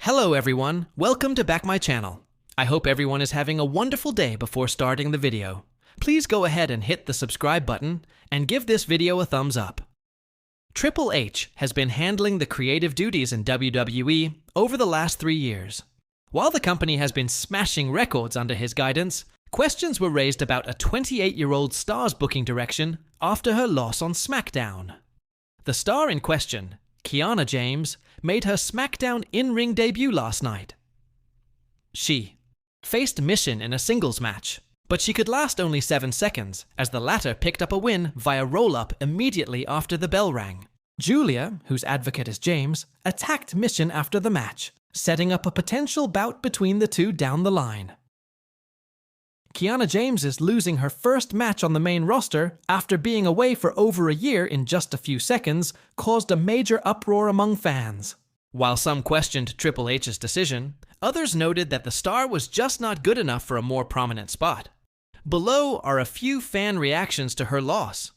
Hello everyone, welcome to back my channel. I hope everyone is having a wonderful day before starting the video. Please go ahead and hit the subscribe button and give this video a thumbs up. Triple H has been handling the creative duties in WWE over the last 3 years. While the company has been smashing records under his guidance, questions were raised about a 28-year-old star's booking direction after her loss on SmackDown. The star in question, Kiana James, made her SmackDown in-ring debut last night. She faced Mission in a singles match, but she could last only 7 seconds as the latter picked up a win via roll-up immediately after the bell rang. Julia, whose advocate is James, attacked Mission after the match, setting up a potential bout between the two down the line. Kiana James is losing her first match on the main roster after being away for over a year in just a few seconds caused a major uproar among fans. While some questioned Triple H's decision, others noted that the star was just not good enough for a more prominent spot. Below are a few fan reactions to her loss.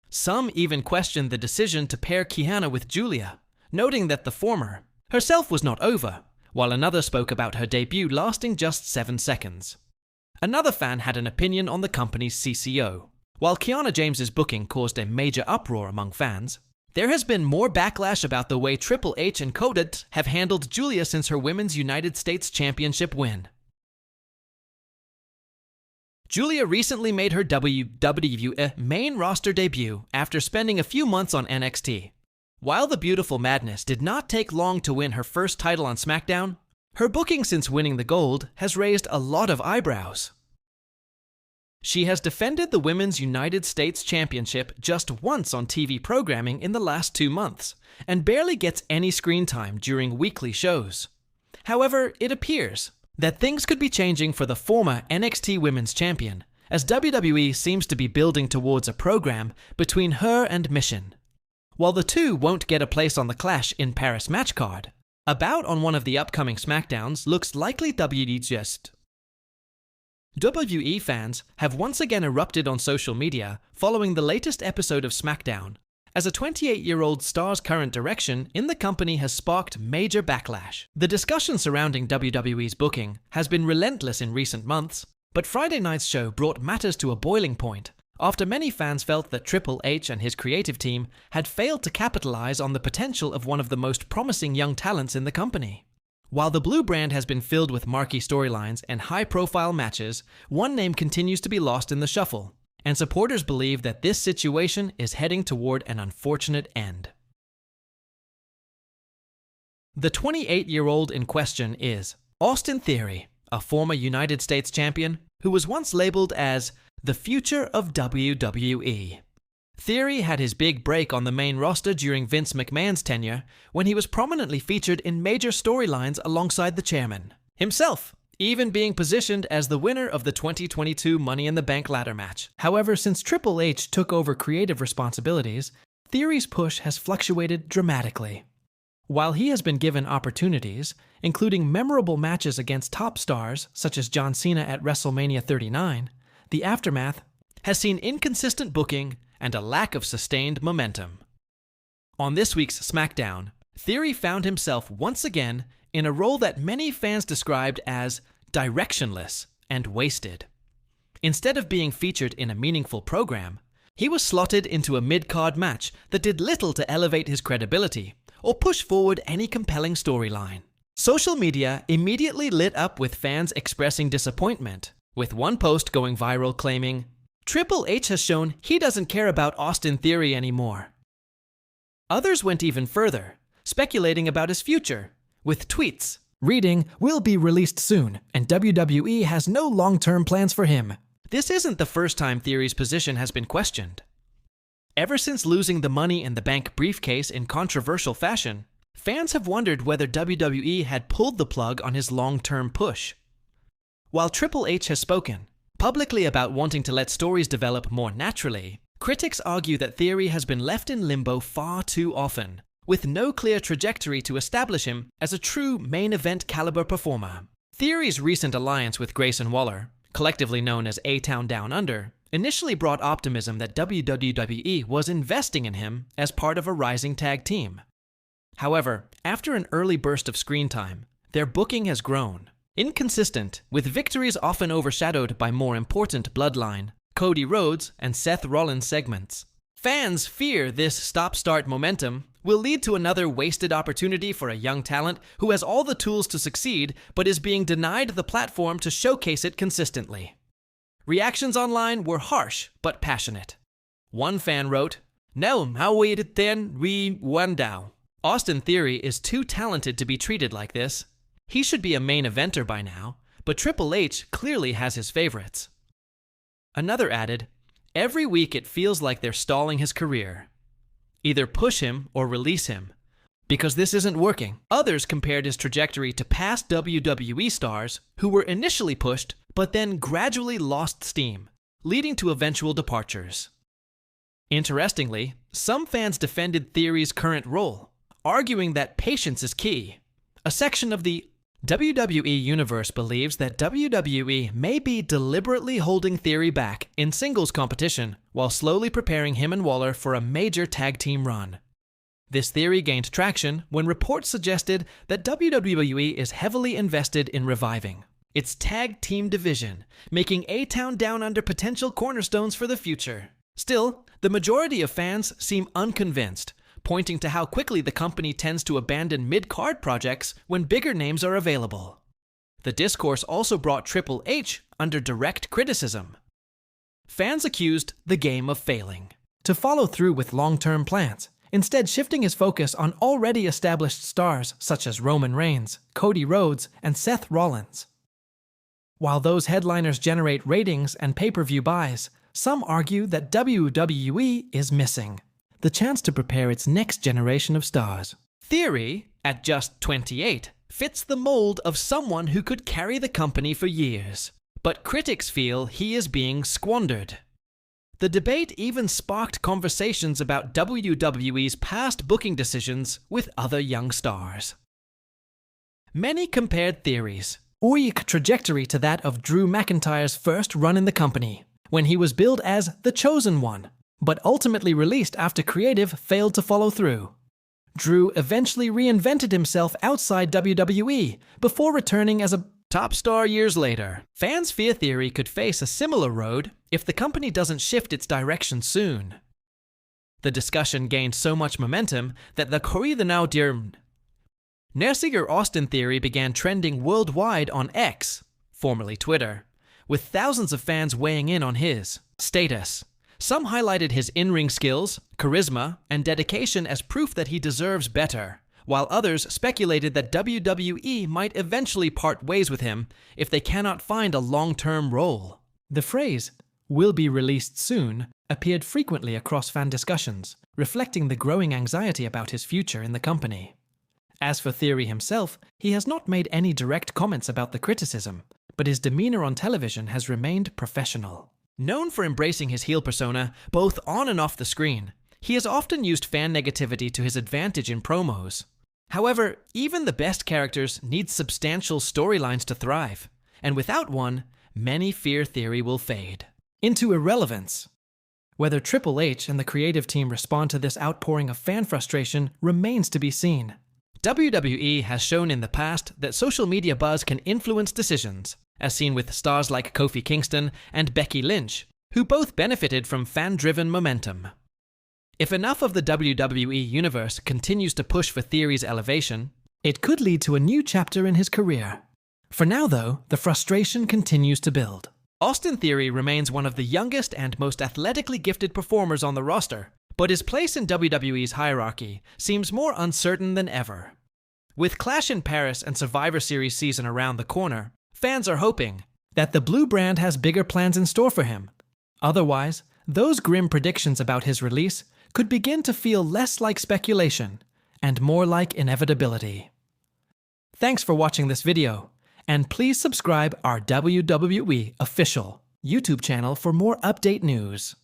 Some even questioned the decision to pair Kiana with Julia, noting that the former herself was not over, while another spoke about her debut lasting just 7 seconds. Another fan had an opinion on the company's CCO. While Kiana James's booking caused a major uproar among fans, there has been more backlash about the way Triple H and Codit have handled Julia since her Women's United States Championship win. Julia recently made her WWE main roster debut after spending a few months on NXT. While the Beautiful Madness did not take long to win her first title on SmackDown, her booking since winning the gold has raised a lot of eyebrows. She has defended the Women's United States Championship just once on TV programming in the last 2 months, and barely gets any screen time during weekly shows. However, it appears that things could be changing for the former NXT Women's Champion, as WWE seems to be building towards a program between her and Mission. While the two won't get a place on the Clash in Paris match card, a bout on one of the upcoming SmackDowns looks likely. WWE fans have once again erupted on social media following the latest episode of SmackDown, as a 28-year-old star's current direction in the company has sparked major backlash. The discussion surrounding WWE's booking has been relentless in recent months, but Friday night's show brought matters to a boiling point after many fans felt that Triple H and his creative team had failed to capitalize on the potential of one of the most promising young talents in the company. While the blue brand has been filled with marquee storylines and high-profile matches, one name continues to be lost in the shuffle, and supporters believe that this situation is heading toward an unfortunate end. The 28-year-old in question is Austin Theory, a former United States champion who was once labeled as the future of WWE. Theory had his big break on the main roster during Vince McMahon's tenure when he was prominently featured in major storylines alongside the chairman himself, even being positioned as the winner of the 2022 Money in the Bank ladder match. However, since Triple H took over creative responsibilities, Theory's push has fluctuated dramatically. While he has been given opportunities, including memorable matches against top stars such as John Cena at WrestleMania 39, the aftermath has seen inconsistent booking and a lack of sustained momentum. On this week's SmackDown, Theory found himself once again in a role that many fans described as directionless and wasted. Instead of being featured in a meaningful program, he was slotted into a mid-card match that did little to elevate his credibility or push forward any compelling storyline. Social media immediately lit up with fans expressing disappointment, with one post going viral claiming, "Triple H has shown he doesn't care about Austin Theory anymore." Others went even further, speculating about his future, with tweets reading, "Will be released soon, and WWE has no long-term plans for him." This isn't the first time Theory's position has been questioned. Ever since losing the Money in the Bank briefcase in controversial fashion, fans have wondered whether WWE had pulled the plug on his long-term push. While Triple H has spoken publicly about wanting to let stories develop more naturally, critics argue that Theory has been left in limbo far too often, with no clear trajectory to establish him as a true main event caliber performer. Theory's recent alliance with Grayson Waller, collectively known as A-Town Down Under, initially brought optimism that WWE was investing in him as part of a rising tag team. However, after an early burst of screen time, their booking has grown. Inconsistent, with victories often overshadowed by more important Bloodline, Cody Rhodes, and Seth Rollins segments. Fans fear this stop-start momentum will lead to another wasted opportunity for a young talent who has all the tools to succeed but is being denied the platform to showcase it consistently. Reactions online were harsh but passionate. One fan wrote, "No, how we then we won now. Austin Theory is too talented to be treated like this. He should be a main eventer by now, but Triple H clearly has his favorites." Another added, "Every week it feels like they're stalling his career. Either push him or release him, because this isn't working." Others compared his trajectory to past WWE stars who were initially pushed but then gradually lost steam, leading to eventual departures. Interestingly, some fans defended Theory's current role, arguing that patience is key. A section of the WWE Universe believes that WWE may be deliberately holding Theory back in singles competition while slowly preparing him and Waller for a major tag team run. This theory gained traction when reports suggested that WWE is heavily invested in reviving its tag team division, making A-Town Down Under potential cornerstones for the future. Still, the majority of fans seem unconvinced, pointing to how quickly the company tends to abandon mid-card projects when bigger names are available. The discourse also brought Triple H under direct criticism. Fans accused the game of failing to follow through with long-term plans, instead shifting his focus on already established stars such as Roman Reigns, Cody Rhodes, and Seth Rollins. While those headliners generate ratings and pay-per-view buys, some argue that WWE is missing the chance to prepare its next generation of stars. Theory, at just 28, fits the mold of someone who could carry the company for years, but critics feel he is being squandered. The debate even sparked conversations about WWE's past booking decisions with other young stars. Many compared Theory's weak trajectory to that of Drew McIntyre's first run in the company, when he was billed as the Chosen One, but ultimately released after creative failed to follow through. Drew eventually reinvented himself outside WWE before returning as a top star years later. Fans fear Theory could face a similar road if the company doesn't shift its direction soon. The discussion gained so much momentum that the Corrida Now Dear Nersiger Austin Theory began trending worldwide on X, formerly Twitter, with thousands of fans weighing in on his status. Some highlighted his in-ring skills, charisma, and dedication as proof that he deserves better, while others speculated that WWE might eventually part ways with him if they cannot find a long-term role. The phrase, "will be released soon," appeared frequently across fan discussions, reflecting the growing anxiety about his future in the company. As for Theory himself, he has not made any direct comments about the criticism, but his demeanor on television has remained professional. Known for embracing his heel persona, both on and off the screen, he has often used fan negativity to his advantage in promos. However, even the best characters need substantial storylines to thrive, and without one, many fear Theory will fade into irrelevance. Whether Triple H and the creative team respond to this outpouring of fan frustration remains to be seen. WWE has shown in the past that social media buzz can influence decisions, as seen with stars like Kofi Kingston and Becky Lynch, who both benefited from fan-driven momentum. If enough of the WWE universe continues to push for Theory's elevation, it could lead to a new chapter in his career. For now, though, the frustration continues to build. Austin Theory remains one of the youngest and most athletically gifted performers on the roster, but his place in WWE's hierarchy seems more uncertain than ever. With Clash in Paris and Survivor Series season around the corner, fans are hoping that the blue brand has bigger plans in store for him. Otherwise, those grim predictions about his release could begin to feel less like speculation and more like inevitability. Thanks for watching this video, and please subscribe our WWE official YouTube channel for more update news.